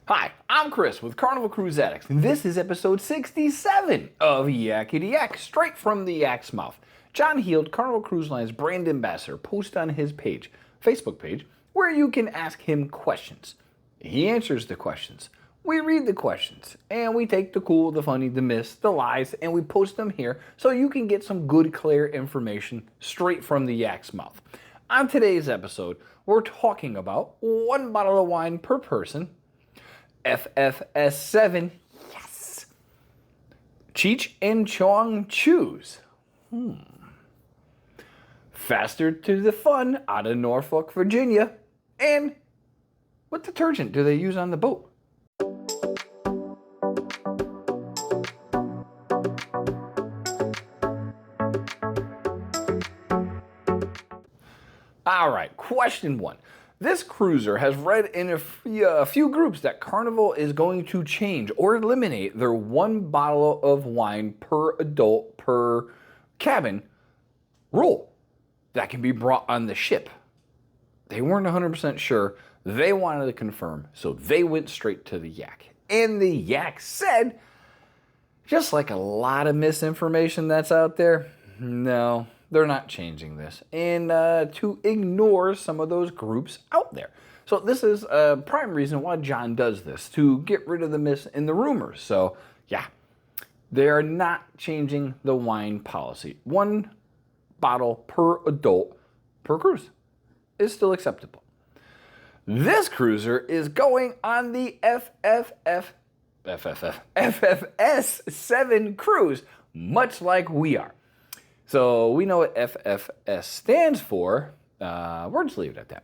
Hi, I'm Chris with Carnival Cruise Addicts, and this is episode 67 of Yakety-Yak, straight from the Yak's mouth. John Heald, Carnival Cruise Line's brand ambassador, posts on his page, Facebook page, where you can ask him questions. He answers the questions. We read the questions, and we take the cool, the funny, the myths, the lies, and we post them here so you can get some good, clear information straight from the Yak's mouth. On today's episode, we're talking about one bottle of wine per person, FFS7, yes. Cheech and Chong chews. Faster to the fun out of Norfolk, Virginia. And what detergent do they use on the boat? All right, question one. This cruiser has read in a few groups that Carnival is going to change or eliminate their one bottle of wine per adult per cabin rule that can be brought on the ship. They weren't 100% sure. They wanted to confirm, so they went straight to the Yak. And the Yak said, just like a lot of misinformation that's out there, no, they're not changing this, and to ignore some of those groups out there. So this is a prime reason why John does this, to get rid of the myths and the rumors. So yeah, they are not changing the wine policy. One bottle per adult per cruise is still acceptable. This cruiser is going on the FFS7 cruise, much like we are. So we know what FFS stands for. We'll just leave it at that.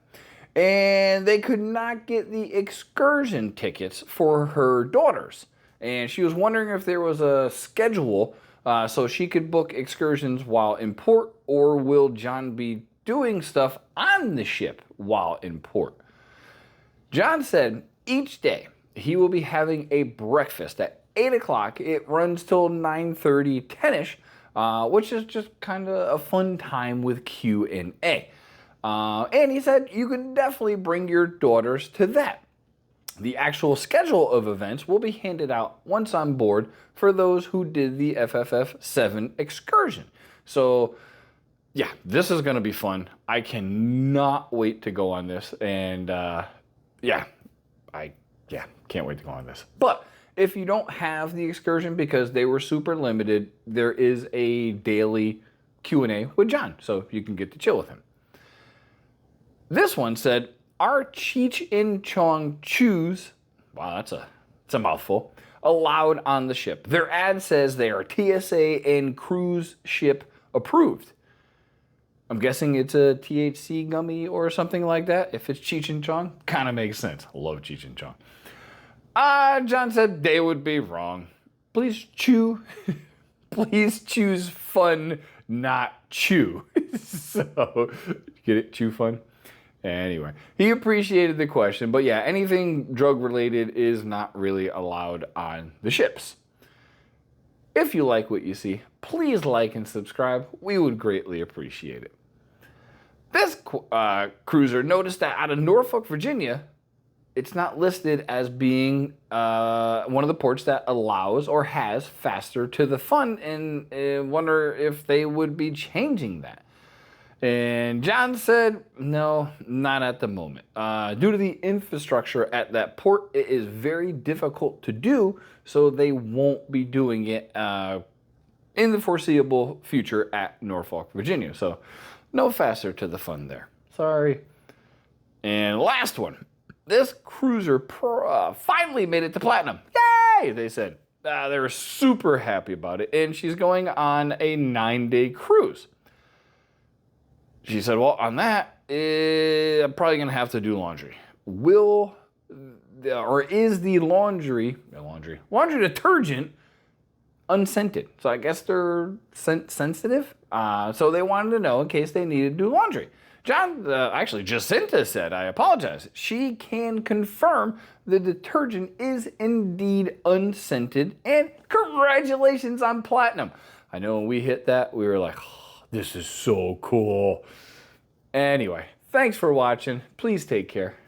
And they could not get the excursion tickets for her daughters. And she was wondering if there was a schedule so she could book excursions while in port, or will John be doing stuff on the ship while in port? John said each day he will be having a breakfast at 8 o'clock. It runs till 9:30, 10-ish. Which is just kind of a fun time with Q&A. And he said you can definitely bring your daughters to that. The actual schedule of events will be handed out once on board for those who did the FFF7 excursion. So yeah, this is going to be fun. I cannot wait to go on this. And can't wait to go on this. But if you don't have the excursion because they were super limited, there is a daily Q&A with John, so you can get to chill with him. This one said, are Cheech and Chong chews, wow, that's a mouthful, allowed on the ship? Their ad says they are TSA and cruise ship approved. I'm guessing it's a THC gummy or something like that. If it's Cheech and Chong, kind of makes sense. I love Cheech and Chong. John said they would be wrong. Please please choose fun, not chew. So, get it? Chew fun? Anyway, he appreciated the question, but yeah, anything drug related is not really allowed on the ships. If you like what you see, please like and subscribe. We would greatly appreciate it. This cruiser noticed that out of Norfolk, Virginia, it's not listed as being one of the ports that allows or has faster to the fun, and wonder if they would be changing that. And John said, no, not at the moment. Due to the infrastructure at that port, it is very difficult to do, so they won't be doing it in the foreseeable future at Norfolk, Virginia. So no faster to the fun there. Sorry. And last one. This cruiser finally made it to platinum. Yay, they said. They were super happy about it. And she's going on a 9-day cruise. She said, well, on that, I'm probably going to have to do laundry. Is the laundry detergent unscented? So I guess they're scent sensitive. So they wanted to know in case they needed to do laundry. John, actually, Jacinta said, I apologize. She can confirm the detergent is indeed unscented, and congratulations on platinum. I know when we hit that, we were like, oh, this is so cool. Anyway, thanks for watching. Please take care.